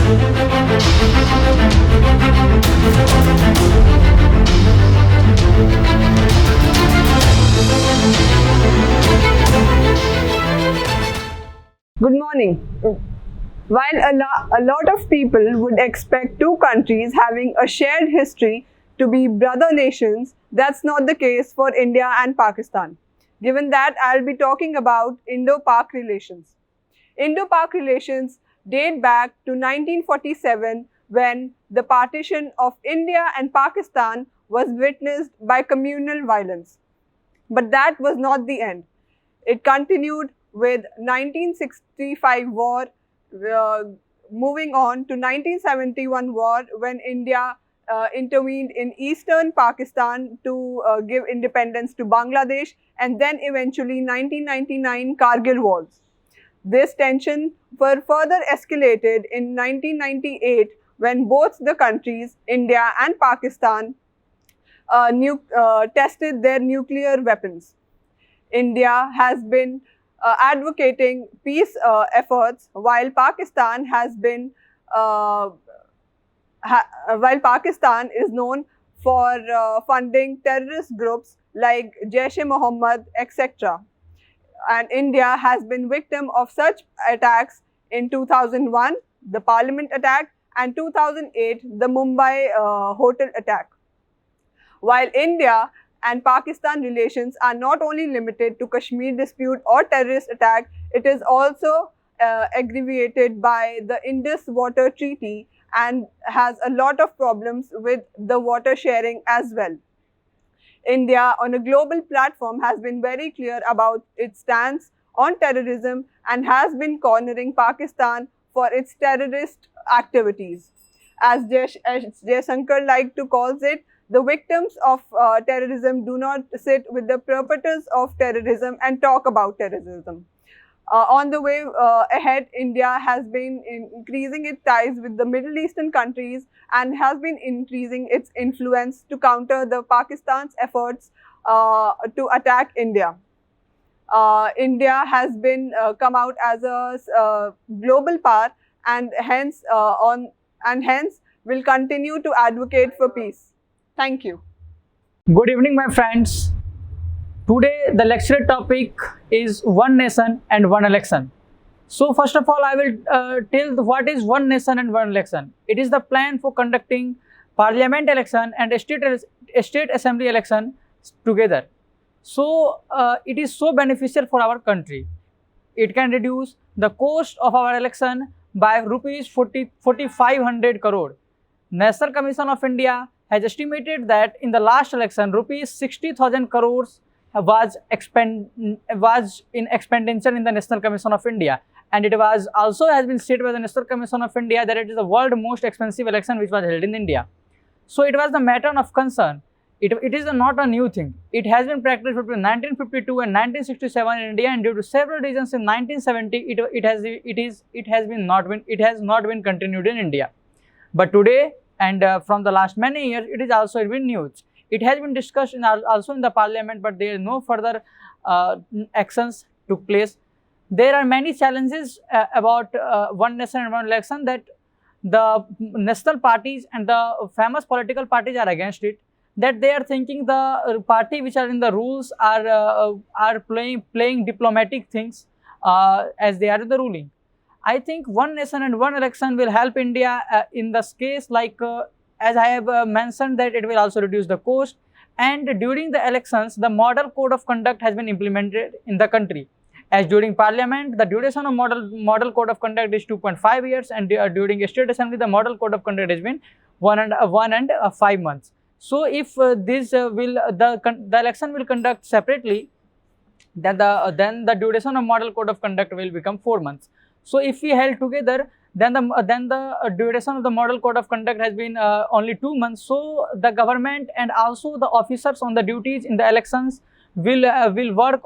Good morning. While a lot of people would expect two countries having a shared history to be brother nations, that's not the case for India and Pakistan. Given that, I'll be talking about Indo-Pak relations. Indo-Pak relations date back to 1947 when the partition of India and Pakistan was witnessed by communal violence. But that was not the end. It continued with 1965 war, moving on to 1971 war when India intervened in eastern Pakistan to give independence to Bangladesh, and then eventually 1999 Kargil wars. This tension were further escalated in 1998 when both the countries, India and Pakistan, tested their nuclear weapons. India has been advocating peace efforts, while Pakistan is known for funding terrorist groups like Jaish-e-Mohammed, etc. And India has been victim of such attacks in 2001, the Parliament attack, and 2008, the Mumbai hotel attack. While India and Pakistan relations are not only limited to Kashmir dispute or terrorist attack, it is also aggravated by the Indus Water Treaty and has a lot of problems with the water sharing as well. India on a global platform has been very clear about its stance on terrorism and has been cornering Pakistan for its terrorist activities. As Jaishankar liked to call it, the victims of terrorism do not sit with the perpetrators of terrorism and talk about terrorism. On the way ahead, India has been increasing its ties with the Middle Eastern countries and has been increasing its influence to counter the Pakistan's efforts to attack India. India has been come out as a global power and hence will continue to advocate for peace. Thank you. Good evening, my friends. Today, the lecture topic is One Nation and One Election. So, first of all, I will tell what is One Nation and One Election. It is the plan for conducting parliament election and a state assembly election together. So, it is so beneficial for our country. It can reduce the cost of our election by rupees 4,500 crore. National Commission of India has estimated that in the last election, rupees 60,000 crores was in expenditure in the National Commission of India, and it was also has been stated by the National Commission of India that it is the world most expensive election which was held in India. So it was the matter of concern. It is not a new thing. It has been practiced between 1952 and 1967 in India, and due to several reasons in 1970 it has not been continued in India. But today and from the last many years, it is also been used. It has been discussed also in the parliament, but there is no further actions took place. There are many challenges about One Nation and One Election, that the national parties and the famous political parties are against it. That they are thinking the party which are in the rules are playing diplomatic things as they are in the ruling. I think One Nation and One Election will help India in this case, like as I have mentioned, that it will also reduce the cost. And during the elections, the model code of conduct has been implemented in the country. As during parliament, the duration of model code of conduct is 2.5 years, and during a state assembly, the model code of conduct has been 1 and 5 months. So if the election will conduct separately, then the duration of model code of conduct will become 4 months. So if we held together, then the duration of the model code of conduct has been only 2 months. So the government and also the officers on the duties in the elections will work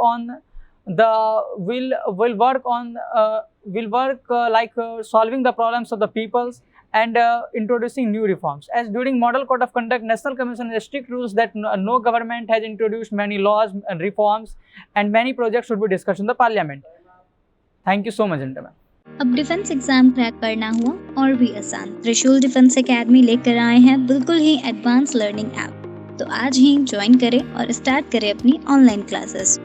solving the problems of the peoples and introducing new reforms. As during model code of conduct, National Commission has strict rules that no government has introduced many laws and reforms, and many projects should be discussed in the parliament. Thank you so much, gentlemen. अब defence exam crack करना हुआ और भी आसान। त्रिशूल defence academy लेकर आए हैं बिल्कुल ही एडवांस लर्निंग ऐप। तो आज ही ज्वाइन करें और स्टार्ट करें अपनी ऑनलाइन क्लासेस।